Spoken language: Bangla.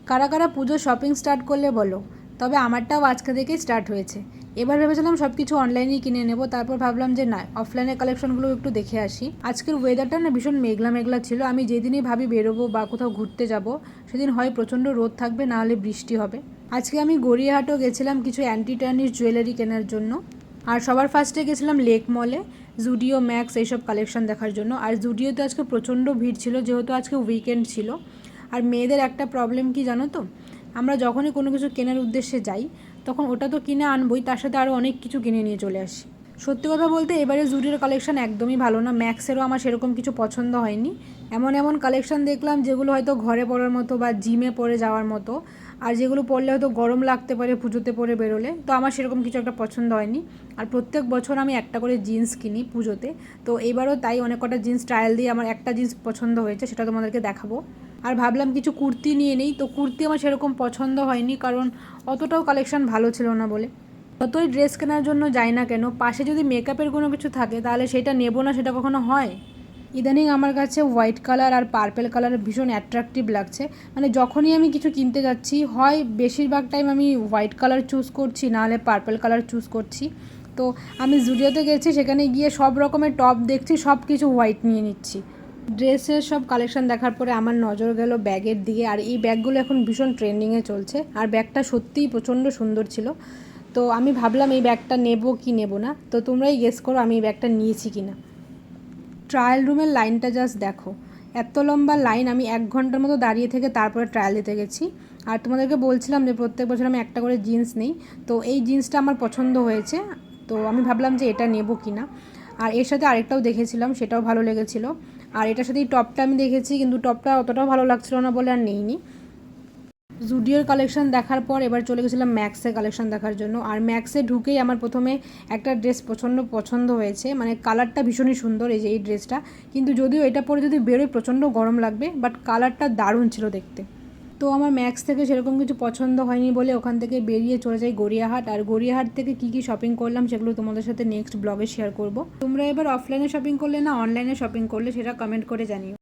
কারা কারা পুজো শপিং স্টার্ট করলে বলো। তবে আমারটাও আজকে থেকেই স্টার্ট হয়েছে। এবার ভেবেছিলাম সব কিছু অনলাইনেই কিনে নেব, তারপর ভাবলাম যে না, অফলাইনের কালেকশনগুলো একটু দেখে আসি। আজকের ওয়েদারটা না ভীষণ মেঘলা মেঘলা ছিল। আমি যেদিনই ভাবি বেরোবো বা কোথাও ঘুরতে যাব, সেদিন হয় প্রচণ্ড রোদ থাকবে, না হলে বৃষ্টি হবে। আজকে আমি গড়িয়াহাটও গেছিলাম কিছু অ্যান্টি টার্নিশ জুয়েলারি কেনার জন্য। আর সবার ফার্স্টে গেছিলাম লেক মলে, জুডিও, ম্যাক্স এইসব কালেকশন দেখার জন্য। আর জুডিওতে আজকে প্রচণ্ড ভিড় ছিল, যেহেতু আজকে উইকেন্ড ছিল। আর মেয়েদের একটা প্রবলেম কি জানো তো, আমরা যখনই কোনো কিছু কেনার উদ্দেশ্যে যাই, তখন ওটা তো কিনে আনবই, তার সাথে আরও অনেক কিছু কিনে নিয়ে চলে আসি। সত্যি কথা বলতে এবারে জুডিওর কালেকশন একদমই ভালো না। ম্যাক্সেরও আমার সেরকম কিছু পছন্দ হয়নি। এমন এমন কালেকশন দেখলাম যেগুলো হয়তো ঘরে পরার মতো বা জিমে পরে যাওয়ার মতো, আর যেগুলো পরলে হয়তো গরম লাগতে পারে পুজোতে পরে বেরোলে। তো আমার সেরকম কিছু একটা পছন্দ হয়নি। আর প্রত্যেক বছর আমি একটা করে জিন্স কিনি পুজোতে, তো এবারও তাই অনেক কটা জিন্স ট্রায়াল দিয়ে আমার একটা জিন্স পছন্দ হয়েছে, সেটা তোমাদেরকে দেখাবো। আর ভাবলাম কিছু কুর্তি নিয়ে নেই, তো কুর্তি আমার সেরকম পছন্দ হয়নি, কারণ অতটাও কালেকশন ভালো ছিল না বলে। যতই ড্রেস কেনার জন্য যাই না কেন, পাশে যদি মেকআপের কোনো কিছু থাকে তাহলে সেটা নেবো না, সেটা কখনো হয়। ইদানিং আমার কাছে হোয়াইট কালার আর পার্পেল কালার ভীষণ অ্যাট্রাকটিভ লাগছে। মানে যখনই আমি কিছু কিনতে যাচ্ছি, হয় বেশিরভাগ টাইম আমি হোয়াইট কালার চুজ করছি, নাহলে পার্পেল কালার চুজ করছি। তো আমি জুডিওতে গেছি, সেখানে গিয়ে সব রকমের টপ দেখছি, সব কিছু হোয়াইট নিয়ে নিচ্ছি। ড্রেসের সব কালেকশন দেখার পরে আমার নজর গেল ব্যাগের দিকে। আর এই ব্যাগগুলো এখন ভীষণ ট্রেন্ডিংয়ে চলছে, আর ব্যাগটা সত্যিই প্রচণ্ড সুন্দর ছিল। তো আমি ভাবলাম এই ব্যাগটা নেব কি নেব না। তো তোমরাই গেস করো আমি এই ব্যাগটা নিয়েছি কি না। ট্রায়াল রুমের লাইনটা জাস্ট দেখো, এত লম্বা লাইন। আমি 1 ঘন্টার মতো দাঁড়িয়ে থেকে তারপরে ট্রায়াল দিতে গেছি। আর তোমাদেরকে বলছিলাম যে প্রত্যেক বছর আমি একটা করে জিন্স নেই, তো এই জিন্সটা আমার পছন্দ হয়েছে। তো আমি ভাবলাম যে এটা নেব কি না। আর এর সাথে আরেকটাও দেখেছিলাম, সেটাও ভালো লেগেছিলো। আর এটার সাথে এই টপটা আমি দেখেছি, কিন্তু টপটা অতটাও ভালো লাগছিল না বলে আর নেইনি। জুডিওর কালেকশন দেখার পর এবার চলে গেছিলাম ম্যাক্সের কালেকশন দেখার জন্য। আর ম্যাক্সে ঢুকেই আমার প্রথমে একটা ড্রেস পছন্দ হয়েছে, মানে কালারটা ভীষণই সুন্দর, এই যে এই ড্রেসটা। কিন্তু যদিও এটা পরে যদি বেরোয় প্রচণ্ড গরম লাগবে, বাট কালারটা দারুণ ছিল দেখতে। তো আমার ম্যাক্স থেকে সেরকম কিছু পছন্দ হয়নি বলে ওখান থেকে বেরিয়ে চলে যাই গড়িয়াহাট। আর গড়িয়াহাট থেকে কী কী শপিং করলাম সেগুলো তোমাদের সাথে নেক্সট ব্লগে শেয়ার করব। তোমরা এবার অফলাইনে শপিং করলে না অনলাইনে শপিং করলে সেটা কমেন্ট করে জানিও।